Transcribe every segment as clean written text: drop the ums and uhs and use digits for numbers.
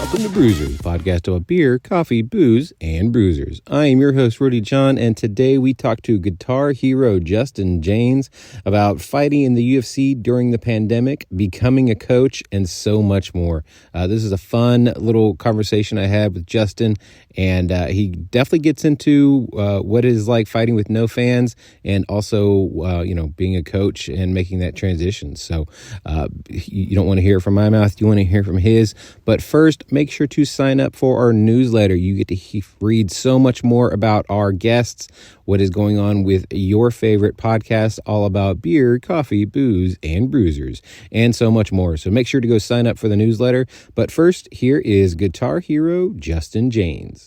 Welcome to Brewsers, podcast about beer, coffee, booze, and bruisers. I am your host, Rudy John, and today we talk to guitar hero Justin Jaynes about fighting in the UFC during the pandemic, becoming a coach, and so much more. This is a fun little conversation I had with Justin, and he definitely gets into what it is like fighting with no fans, and also, being a coach and making that transition. So you don't want to hear it from my mouth, you want to hear from his. But first, make sure to sign up for our newsletter. You get to read so much more about our guests, what is going on with your favorite podcast, all about beer, coffee, booze, and bruisers, and so much more. So make sure to go sign up for the newsletter. But first, here is guitar hero Justin Jaynes.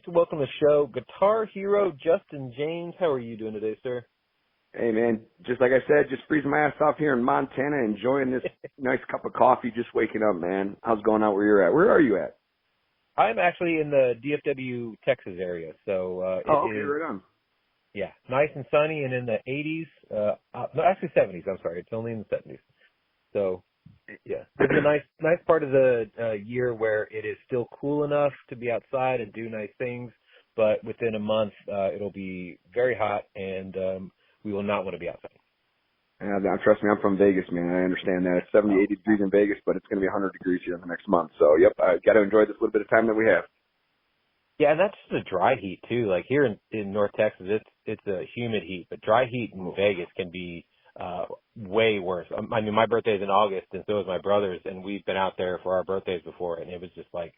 To welcome to the show, guitar hero Justin Jaynes. How are you doing today, sir? Hey, man, just like I said, just freezing my ass off here in Montana, enjoying this nice cup of coffee, just waking up, man. How's it going out where you're at? Where are you at? I'm actually in the DFW, Texas area, so okay, right on. Yeah, nice and sunny and in the 80s, no, actually 70s, I'm sorry, it's only in the 70s. So, yeah, it's a nice part of the year where it is still cool enough to be outside and do nice things, but within a month it'll be very hot and we will not want to be outside. Now, trust me, I'm from Vegas, man. I understand that. It's 70, 80 degrees in Vegas, but it's going to be 100 degrees here in the next month. So, yep, I got to enjoy this little bit of time that we have. Yeah, and that's just a dry heat too. Like here in North Texas, it's a humid heat, but dry heat in Vegas can be way worse. I mean, my birthday's in August, and so is my brother's, and we've been out there for our birthdays before, and it was just like,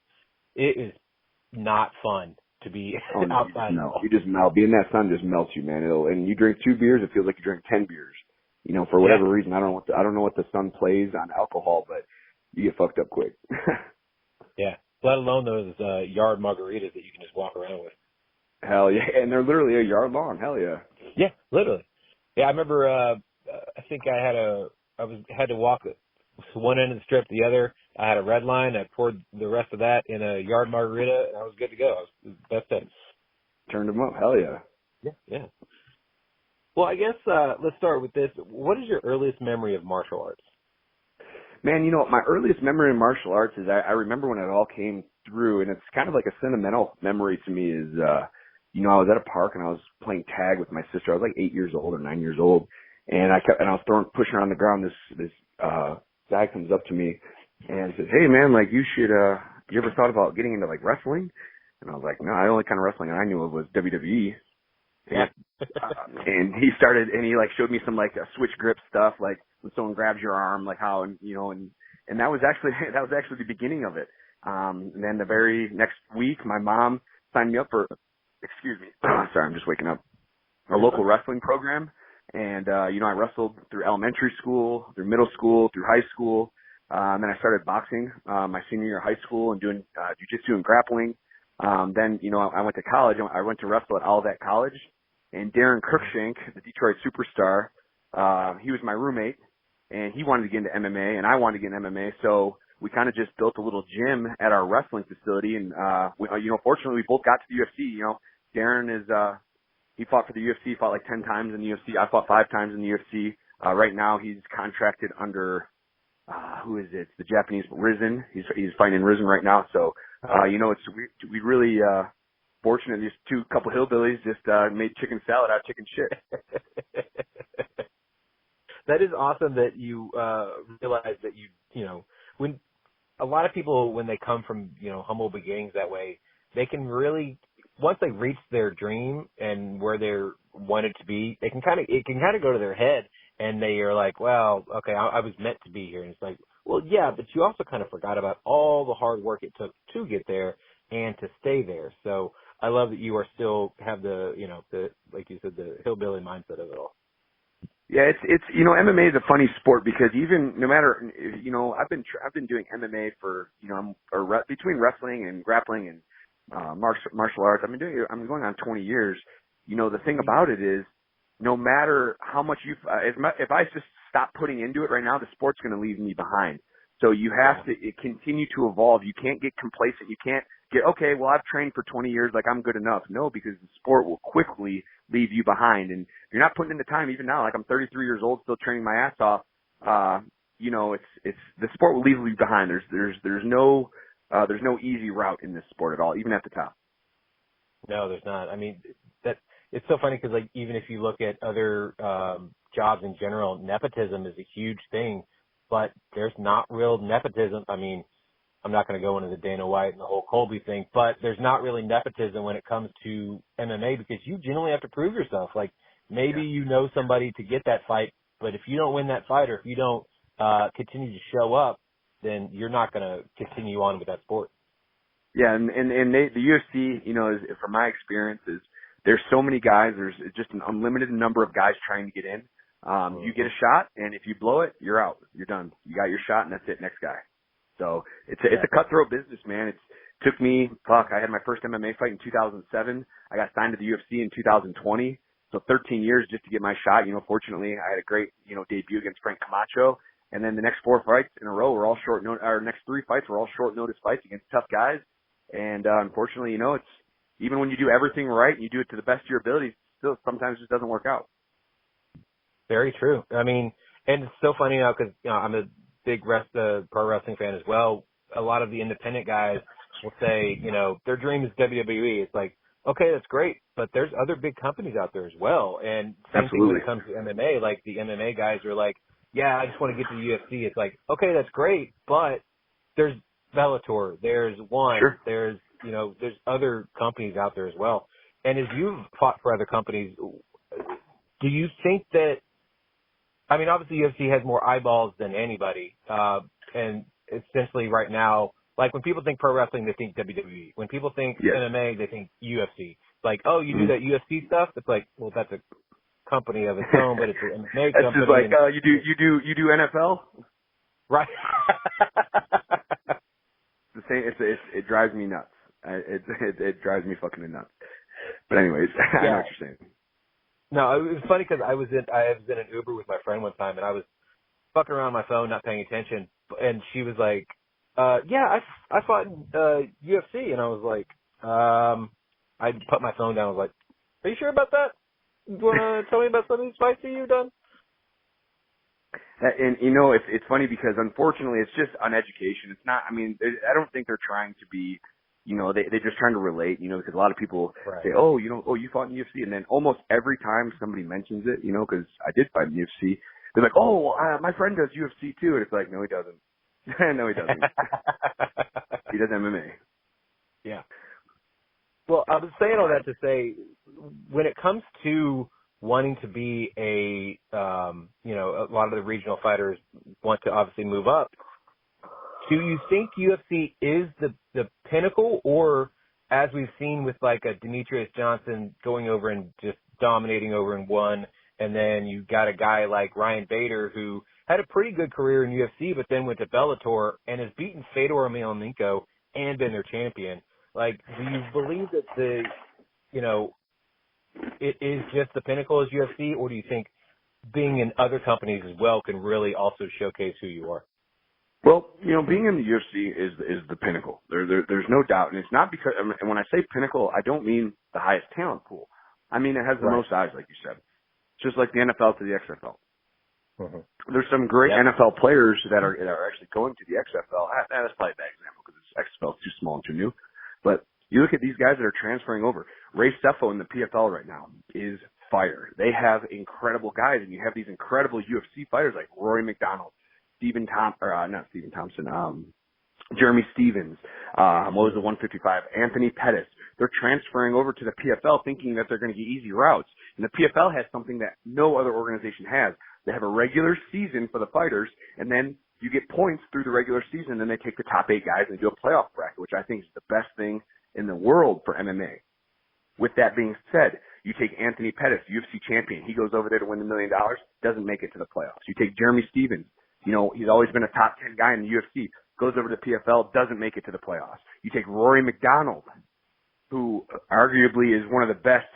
it is not fun to be outside. You just melt. Being in that sun just melts you, man. And you drink 2 beers, it feels like you drink 10 beers. You know, for whatever reason, I don't know what the sun plays on alcohol, but you get fucked up quick. Yeah, let alone those yard margaritas that you can just walk around with. Hell yeah, and they're literally a yard long. Hell yeah. Yeah, literally. Yeah, I remember. I think I had to walk one end of the strip to the other. I had a red line. I poured the rest of that in a yard margarita, and I was good to go. That's it. Turned them up. Hell yeah. Yeah. Well, I guess let's start with this. What is your earliest memory of martial arts? Man, my earliest memory of martial arts is I remember when it all came through, and it's kind of like a sentimental memory to me is, I was at a park and I was playing tag with my sister. I was like 8 years old or 9 years old. And I was pushing her on the ground. This guy comes up to me and says, "Hey man, like you ever thought about getting into like wrestling?" And I was like, "No, the only kind of wrestling I knew of was WWE." Yeah. And he started, and he like showed me some like switch grip stuff, like when someone grabs your arm, like how, and that was actually the beginning of it. And then the very next week, my mom signed me up for, sorry, I'm just waking up, a local wrestling program. And, I wrestled through elementary school, through middle school, through high school. And then I started boxing, my senior year of high school and doing, jiu-jitsu and grappling. Then, I went to college. I went to wrestle at Olivet College. And Darren Cruikshank, the Detroit superstar, he was my roommate. And he wanted to get into MMA, and I wanted to get into MMA. So we kind of just built a little gym at our wrestling facility. And, fortunately, we both got to the UFC. Darren is, he fought for the UFC, fought like 10 times in the UFC. I fought 5 times in the UFC. Right now he's contracted under, who is it? It's the Japanese Risen. He's fighting in Risen right now. So, we really, fortunate. These couple hillbillies just, made chicken salad out of chicken shit. That is awesome that you, realize that when a lot of people, when they come from, humble beginnings that way, they can really, once they reach their dream and where they're wanted to be, it can kind of go to their head and they are like, well, okay, I was meant to be here. And it's like, well, yeah, but you also kind of forgot about all the hard work it took to get there and to stay there. So I love that you are still have the like you said, the hillbilly mindset of it all. Yeah, it's MMA is a funny sport because even no matter, I've been doing MMA for, between wrestling and grappling and martial arts. I'm going on 20 years. The thing about it is, no matter how much if I just stop putting into it right now, the sport's going to leave me behind. So you have to continue to evolve. You can't get complacent. You can't get, okay, well, I've trained for 20 years, like I'm good enough. No, because the sport will quickly leave you behind. And if you're not putting in the time, even now, like I'm 33 years old, still training my ass off, you know, it's, the sport will leave you behind. There's no easy route in this sport at all, even at the top. No, there's not. I mean, that it's so funny because, like, even if you look at other jobs in general, nepotism is a huge thing, but there's not real nepotism. I mean, I'm not going to go into the Dana White and the whole Colby thing, but there's not really nepotism when it comes to MMA because you generally have to prove yourself. Like, maybe you know somebody to get that fight, but if you don't win that fight or if you don't continue to show up, then you're not going to continue on with that sport. Yeah, and the UFC, you know, is, from my experience, is there's so many guys. There's just an unlimited number of guys trying to get in. You get a shot, and if you blow it, you're out. You're done. You got your shot, and that's it. Next guy. So it's a cutthroat business, man. It took me, I had my first MMA fight in 2007. I got signed to the UFC in 2020. So 13 years just to get my shot. You know, fortunately, I had a great, you know, debut against Frank Camacho. And then the next 4 fights in a row were all short notice. Our next 3 fights were all short notice fights against tough guys. And unfortunately, you know, it's even when you do everything right and you do it to the best of your abilities, still sometimes it just doesn't work out. Very true. I mean, and it's so funny now because, you know, I'm a big pro wrestling fan as well. A lot of the independent guys will say, you know, their dream is WWE. It's like, okay, that's great, but there's other big companies out there as well. And same thing when it comes to MMA. Like the MMA guys are like, yeah, I just want to get to the UFC. It's like, okay, that's great, but there's Bellator, there's ONE, there's, you know, there's other companies out there as well. And as you've fought for other companies, do you think that, I mean, obviously UFC has more eyeballs than anybody. And essentially right now, like when people think pro wrestling, they think WWE. When people think MMA, they think UFC. Like, oh, you do that UFC stuff? It's like, well, that's a company of its own, but it's an MMA that's company. Just like, you do NFL? Right. The same. It drives me nuts. It drives me fucking nuts. But anyways, I know what you're saying. No, it was funny because I was in an Uber with my friend one time, and I was fucking around on my phone, not paying attention, and she was like, "Yeah, I fought in UFC," and I was like, I put my phone down. I was like, "Are you sure about that? You want to tell me about some of these fights that you've done?" And you know, it's funny because unfortunately, it's just on education. It's not. I mean, I don't think they're trying to be. You know, they're just trying to relate. You know, because a lot of people say, "Oh, you know, you fought in the UFC," and then almost every time somebody mentions it, you know, because I did fight in the UFC, they're like, "Oh, my friend does UFC too," and it's like, no, he doesn't. No, he doesn't. He does MMA. Yeah. Well, I was saying all that to say, when it comes to wanting to be a, you know, a lot of the regional fighters want to obviously move up. Do you think UFC is the pinnacle, or as we've seen with like a Demetrius Johnson going over and just dominating over in ONE, and then you got a guy like Ryan Bader who had a pretty good career in UFC, but then went to Bellator and has beaten Fedor Emelianenko and been their champion? Like, do you believe that you know, it is just the pinnacle as UFC, or do you think being in other companies as well can really also showcase who you are? Well, you know, being in the UFC is the pinnacle. There's no doubt, and it's not because. And when I say pinnacle, I don't mean the highest talent pool. I mean it has the most eyes, like you said. Just like the NFL to the XFL. Mm-hmm. There's some great NFL players that are actually going to the XFL. That's probably a bad example because XFL is too small and too new. But you look at these guys that are transferring over. Ray Sefo in the PFL right now is fire. They have incredible guys, and you have these incredible UFC fighters like Rory McDonald, Jeremy Stevens, what was the 155? Anthony Pettis. They're transferring over to the PFL thinking that they're going to get easy routes. And the PFL has something that no other organization has. They have a regular season for the fighters, and then you get points through the regular season, and they take the top 8 guys and do a playoff bracket, which I think is the best thing in the world for MMA. With that being said, you take Anthony Pettis, UFC champion. He goes over there to win the $1 million, doesn't make it to the playoffs. You take Jeremy Stevens. You know, he's always been a top 10 guy in the UFC, goes over to PFL, doesn't make it to the playoffs. You take Rory McDonald, who arguably is one of the best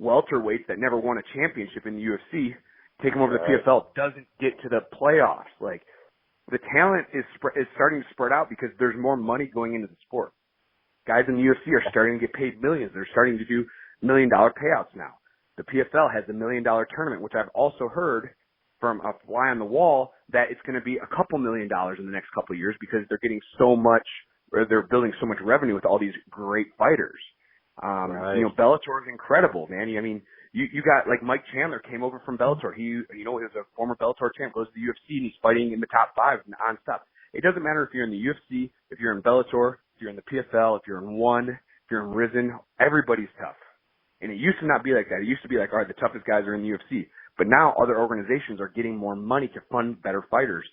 welterweights that never won a championship in the UFC, take him over to the PFL, doesn't get to the playoffs. Like, the talent is starting to spread out because there's more money going into the sport. Guys in the UFC are starting to get paid millions. They're starting to do $1 million payouts now. The PFL has a $1 million tournament, which I've also heard from a fly on the wall that it's going to be a couple $1 million in the next couple of years because they're getting so much, or they're building so much revenue with all these great fighters. Right. Bellator is incredible, man. I mean, you got like Mike Chandler came over from Bellator. He was a former Bellator champ, goes to the UFC, and he's fighting in the top 5 nonstop. It doesn't matter if you're in the UFC, if you're in Bellator, if you're in the PFL, if you're in ONE, if you're in Risen, everybody's tough. And it used to not be like that. It used to be like, all right, the toughest guys are in the UFC. But now other organizations are getting more money to fund better fighters.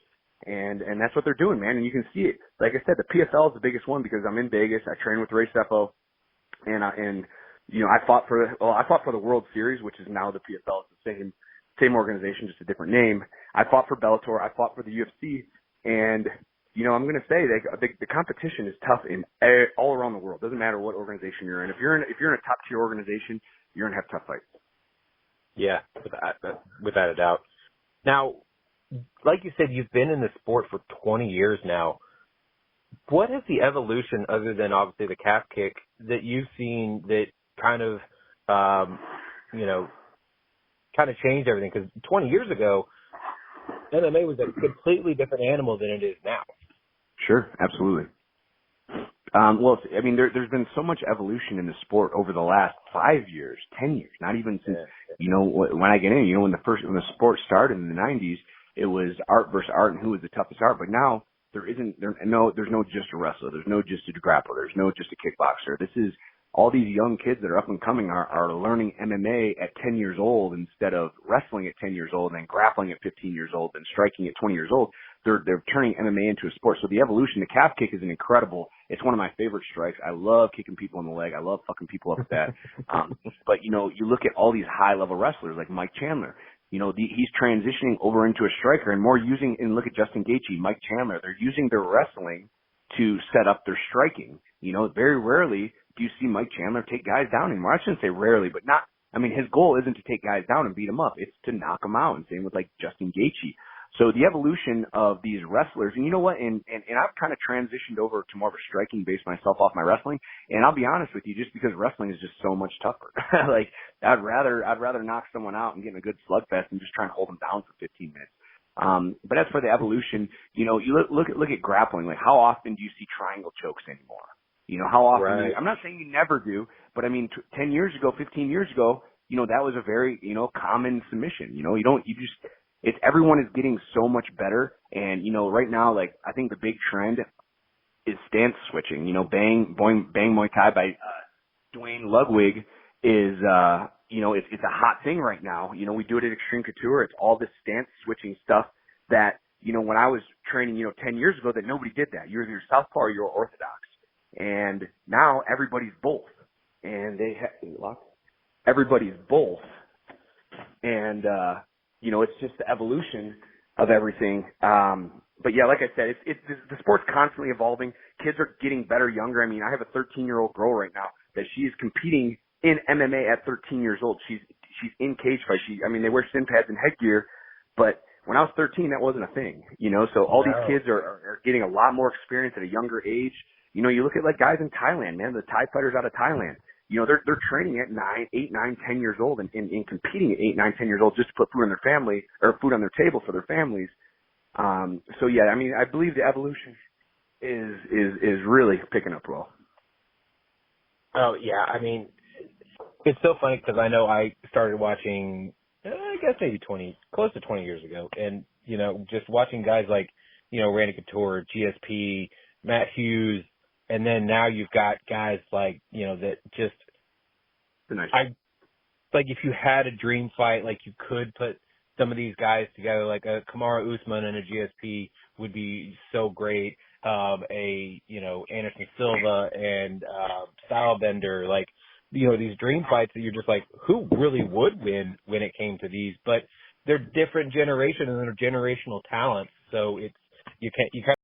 And that's what they're doing, man. And you can see it. Like I said, the PFL is the biggest one because I'm in Vegas. I train with Ray Sefo. I fought for the World Series, which is now the PFL. It's the same organization, just a different name. I fought for Bellator. I fought for the UFC. And, I'm going to say the competition is tough all around the world. Doesn't matter what organization you're in. If you're in a top tier organization, you're going to have tough fights. Yeah, without a doubt. Now, like you said, you've been in the sport for 20 years now. What is the evolution, other than obviously the calf kick, that you've seen that kind of changed everything? Because 20 years ago, MMA was a completely different animal than it is now. Sure, absolutely. There's been so much evolution in the sport over the last 5 years, 10 years, not even since, when I get in, when the sport started in the 90s, it was art versus art and who was the toughest art. But now there's no just a wrestler. There's no just a grappler. There's no just a kickboxer. This is all these young kids that are up and coming are learning MMA at 10 years old instead of wrestling at 10 years old and then grappling at 15 years old and striking at 20 years old. They're turning MMA into a sport. So the evolution, the calf kick is an incredible. It's one of my favorite strikes. I love kicking people in the leg. I love fucking people up with that. But you look at all these high level wrestlers like Mike Chandler. He's transitioning over into a striker and and look at Justin Gaethje, Mike Chandler. They're using their wrestling to set up their striking. Very rarely do you see Mike Chandler take guys down anymore. I shouldn't say rarely, but his goal isn't to take guys down and beat them up. It's to knock them out. And same with like Justin Gaethje. So the evolution of these wrestlers, and you know what, and I've kind of transitioned over to more of a striking base myself off my wrestling. And I'll be honest with you, just because wrestling is just so much tougher. Like I'd rather knock someone out and get in a good slugfest than just try and hold them down for 15 minutes. But as for the evolution, you look at grappling. Like how often do you see triangle chokes anymore? How often? Right. I'm not saying you never do, but 10 years ago, 15 years ago, that was a very common submission. Everyone is getting so much better. And, right now, like, I think the big trend is stance switching. Bang Muay Thai by, Dwayne Ludwig is, it's a hot thing right now. We do it at Extreme Couture. It's all this stance switching stuff that, when I was training, 10 years ago, that nobody did that. You're either southpaw or you're orthodox. And now everybody's both. And everybody's both. And, it's just the evolution of everything. But yeah, like I said, the sport's constantly evolving. Kids are getting better younger. I have a 13-year-old girl right now that she's competing in MMA at 13 years old. She's in cage fight. They wear shin pads and headgear, but when I was 13, that wasn't a thing, so all these kids are getting a lot more experience at a younger age. You look at like guys in Thailand, man, the Thai fighters out of Thailand. They're training at 8, 9, 10 years old and competing at 8, 9, 10 years old just to put food on their family or food on their table for their families. So yeah, I believe the evolution is really picking up well. Oh yeah, it's so funny because I know I started watching, I guess maybe close to 20 years ago, and just watching guys like Randy Couture, GSP, Matt Hughes. And then now you've got guys like, that just, nice. Like if you had a dream fight, like you could put some of these guys together, like a Kamaru Usman and a GSP would be so great. Anderson Silva and, Stylebender, like, these dream fights that you're just like, who really would win when it came to these? But they're different generations and they're generational talents. So you kind